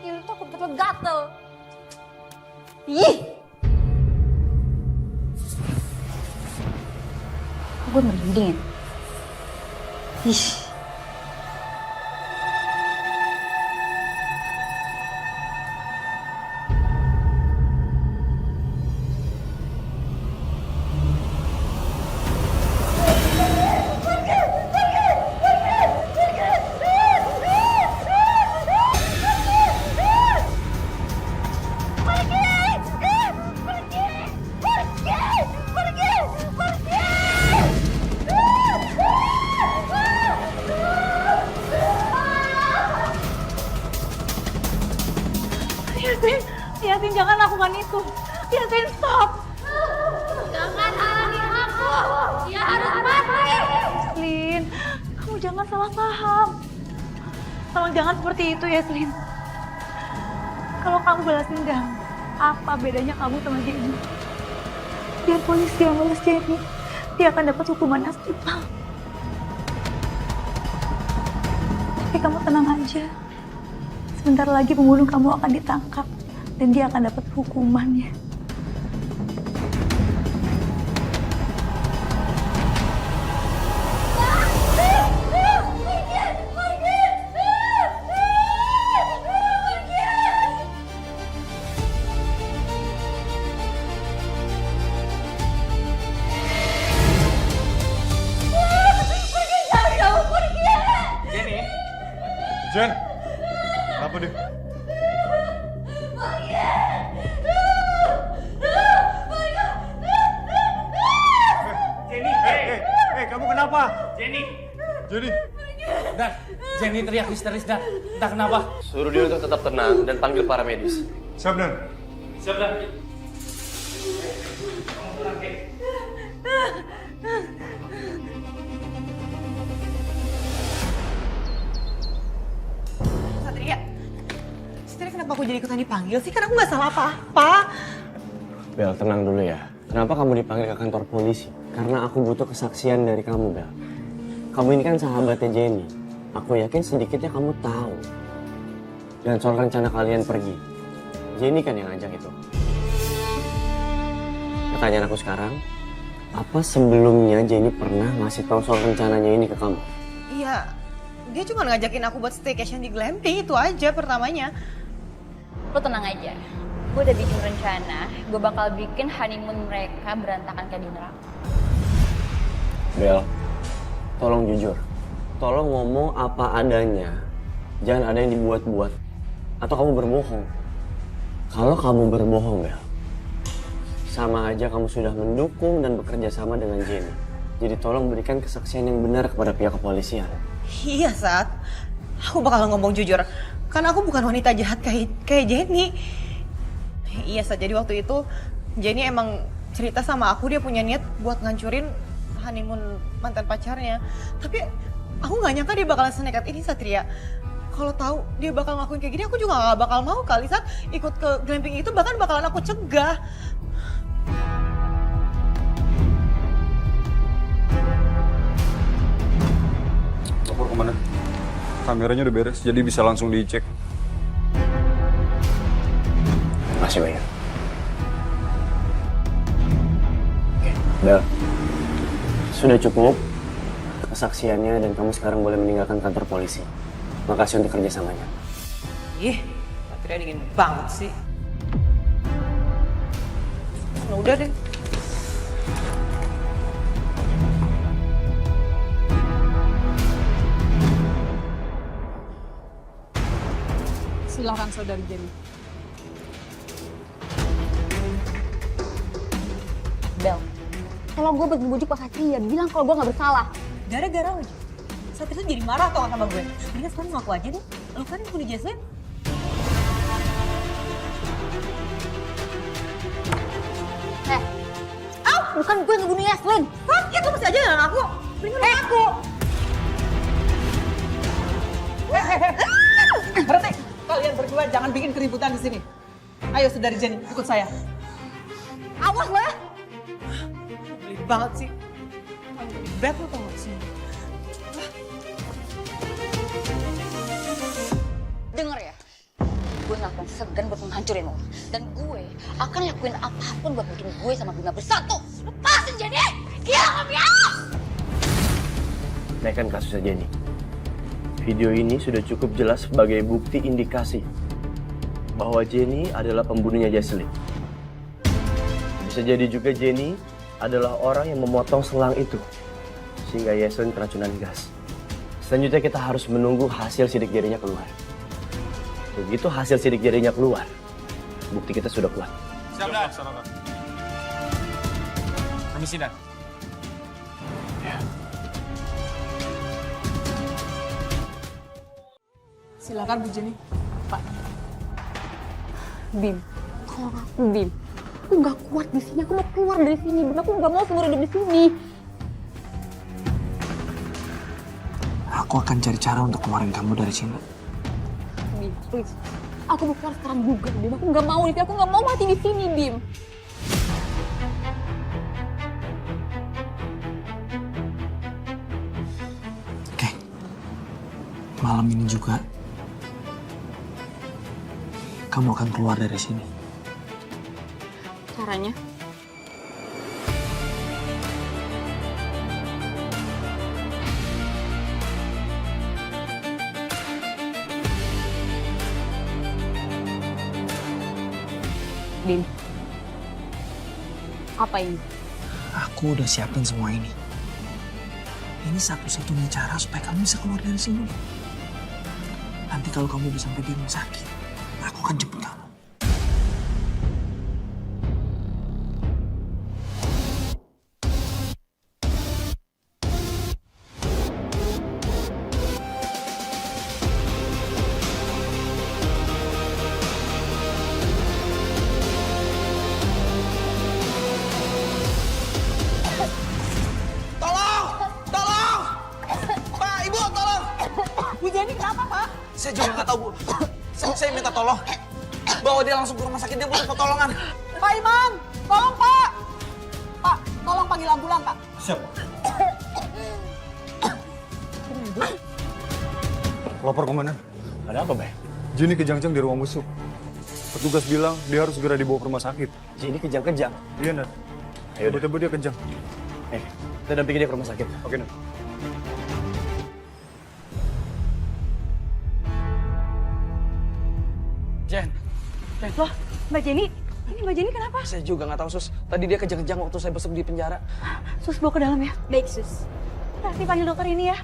Ya lu takut gatel-gatel. Ih! Gue merinding ya? Ih. Yasin, jangan lakukan itu. Yasin, stop. Jangan halangi aku! Dia harus mati! Yaslin, kamu jangan salah paham. Tolong jangan seperti itu, Yaslin. Kalau kamu balas dendam, apa bedanya kamu sama Jenny? Biar polisi yang balas Jenny, dia akan dapat hukuman yang setimpal. Tapi kamu tenang aja. Sebentar lagi pembunuh kamu akan ditangkap dan dia akan dapat hukumannya. Jen, kenapa deh? Jenny, Kamu kenapa? Jenny. Jenny. Dan, Jenny teriak histeris dan entah kenapa. Suruh dia untuk tetap tenang dan panggil para medis. Siap, Dan. Siap dan. Kamu tenang, Kay. Satria kenapa aku jadi ikutan dipanggil sih? Kan aku nggak salah apa-apa. Bel, tenang dulu ya. Kenapa kamu dipanggil ke kantor polisi? Karena aku butuh kesaksian dari kamu, Bel. Kamu ini kan sahabatnya Jenny. Aku yakin sedikitnya kamu tahu. Dan soal rencana kalian pergi. Jenny kan yang ngajak itu. Pertanyaan aku sekarang, apa sebelumnya Jenny pernah ngasih tahu soal rencananya ini ke kamu? Iya, dia cuma ngajakin aku buat staycation di glamping, itu aja pertamanya. Lo tenang aja. Gue udah bikin rencana, gue bakal bikin honeymoon mereka berantakan kayak di neraka. Bel, tolong jujur. Tolong ngomong apa adanya. Jangan ada yang dibuat-buat. Atau kamu berbohong. Kalau kamu berbohong, Bel, sama aja kamu sudah mendukung dan bekerja sama dengan Jenny. Jadi tolong berikan kesaksian yang benar kepada pihak kepolisian. Iya, Sat. Aku bakal ngomong jujur. Karena aku bukan wanita jahat kayak Jenny. Iya, Sat. Jadi waktu itu Jenny emang cerita sama aku dia punya niat buat ngancurin honeymoon mantan pacarnya. Tapi aku nggak nyangka dia bakalan senekat ini, Satria. Kalau tahu dia bakal ngelakuin kayak gini, aku juga nggak bakal mau kali, Sat. Ikut ke glamping itu bahkan bakalan aku cegah. Lapor kemana? Kameranya udah beres, jadi bisa langsung dicek. Makasih banyak. Oke, Bel. Sudah cukup kesaksiannya dan kamu sekarang boleh meninggalkan kantor polisi. Makasih untuk kerjasamanya. Ih, Satria dingin banget sih. Nah, udah deh. Silakan saudari Jenny. Bel, kalau gue bujuk Pak Satria, bilang kalau gue gak bersalah. Gara-gara lo, Satria tuh jadi marah tau gak sama gue. Mendingan sekarang ngaku aja deh. Lo kan yang bunuh Jaslyn. Bukan gue yang ngebunuh Yaslin. Hah? Ya tuh masih aja dengan aku. Mendingan lo ngaku. Berhenti! Kalian berdua jangan bikin keributan di sini. Ayo saudari Jenny, ikut saya. Awas lo ya. Beli banget sih. Kamu lebih bad lo tau gak sih? Dengar ya, gue segan buat menghancurin lo. Dan gue akan lakuin apapun buat bikin gue sama Bima bersatu. Lepasin Jenny! Gila kamu ya! Naikkan kasusnya Jenny. Video ini sudah cukup jelas sebagai bukti indikasi bahwa Jenny adalah pembunuhnya Jesslyn. Bisa jadi juga Jenny adalah orang yang memotong selang itu sehingga Jesslyn keracunan gas. Selanjutnya kita harus menunggu hasil sidik jarinya keluar. Begitu hasil sidik jarinya keluar, bukti kita sudah kuat. Siap, Dan. Permisi, Dan. Silakan Bu Jenny. Pak. Bim, tolong aku Bim. Aku nggak kuat di sini. Aku mau keluar dari sini. Bim, aku nggak mau seumur hidup di sini. Aku akan cari cara untuk keluarin kamu dari sini. Bim, please. Aku mau keluar sekarang juga, Bim. Aku nggak mau di sini. Aku nggak mau mati di sini, Bim. Oke. Malam ini juga kamu akan keluar dari sini. Caranya? Bim, apa ini? Aku udah siapin semua ini. Ini satu-satunya cara supaya kamu bisa keluar dari sini. Nanti kalau kamu udah sampai di rumah sakit, aku akan jemput kamu. Saya juga nggak tahu, Bu. Saya minta tolong. Bawa dia langsung ke rumah sakit, dia butuh pertolongan. Pak Imam, tolong Pak. Pak, tolong panggil ambulan Pak. Siap. Lapor komandan. Ada apa, Bay? Jenny kejang-kejang di ruang busuk. Petugas bilang dia harus segera dibawa ke rumah sakit. Jenny kejang-kejang. Iya, Nat. Ayo, Tiba-tiba dia kejang. kita dampingi dia ke rumah sakit. Oke, Nat. Jen, Loh, Mbak Jenny? Ini Mbak Jenny kenapa? saya juga nggak tahu, Sus. Tadi dia kejang-kejang waktu saya besok di penjara. Sus, bawa ke dalam ya. Baik, Sus. Nanti panggil dokter ini ya.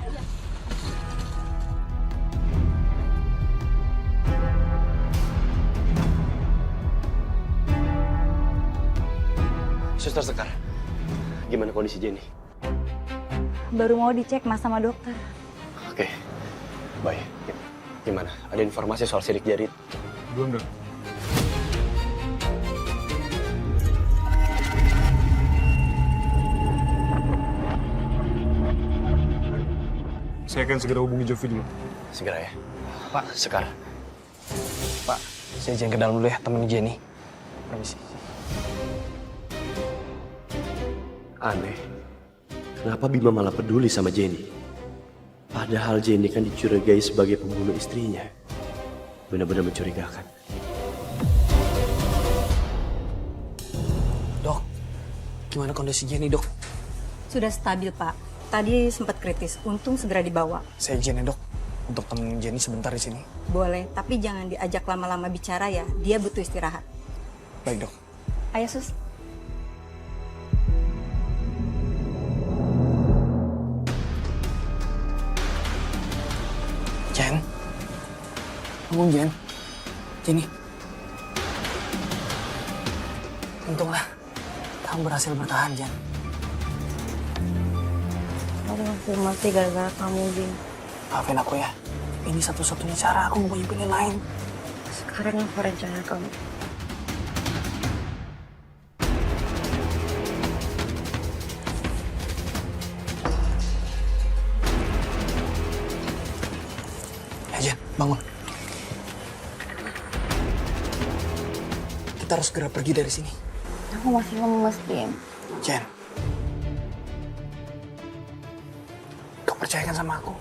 Suster Sekar, gimana kondisi Jenny? Baru mau dicek Mas sama dokter. Oke, baik. Gimana? Ada informasi soal sidik jari? Belum, Dok. Saya akan segera hubungi Jovi dulu. Segera ya. Pak, Sekar. Pak, saya izin ke dalam dulu ya, temenin Jenny. Permisi. Aneh. Kenapa Bima malah peduli sama Jenny? Padahal Jenny kan dicurigai sebagai pembunuh istrinya. Benar-benar mencurigakan. Dok, gimana kondisi Jenny, Dok? Sudah stabil, Pak. Tadi sempat kritis, untung segera dibawa. Saya izin ya, Dok, untuk temenin Jenny sebentar di sini. Boleh, tapi jangan diajak lama-lama bicara ya. Dia butuh istirahat. Baik, Dok. Ayo, Sus. Jen? Bangun, Jen. Jenny. Untunglah kamu berhasil bertahan, Jen. Aku mati gara-gara kamu, Bim. Maafin aku ya. Ini satu-satunya cara aku mau nyimpen yang lain. Sekarang apa rencana kamu? Ya, Jen, bangun. Kita harus segera pergi dari sini. Aku masih lemes, Bim. Jen. Kau percayakan sama aku.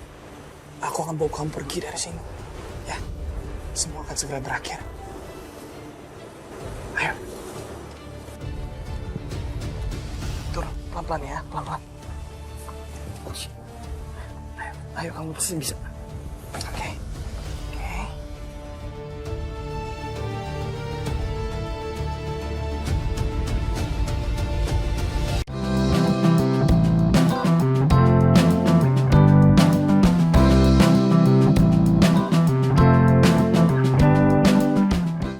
Aku akan bawa kamu pergi dari sini. Ya, semua akan segera berakhir. Ayo. Turun, pelan-pelan ya, pelan-pelan. Ayo, kamu pasti bisa.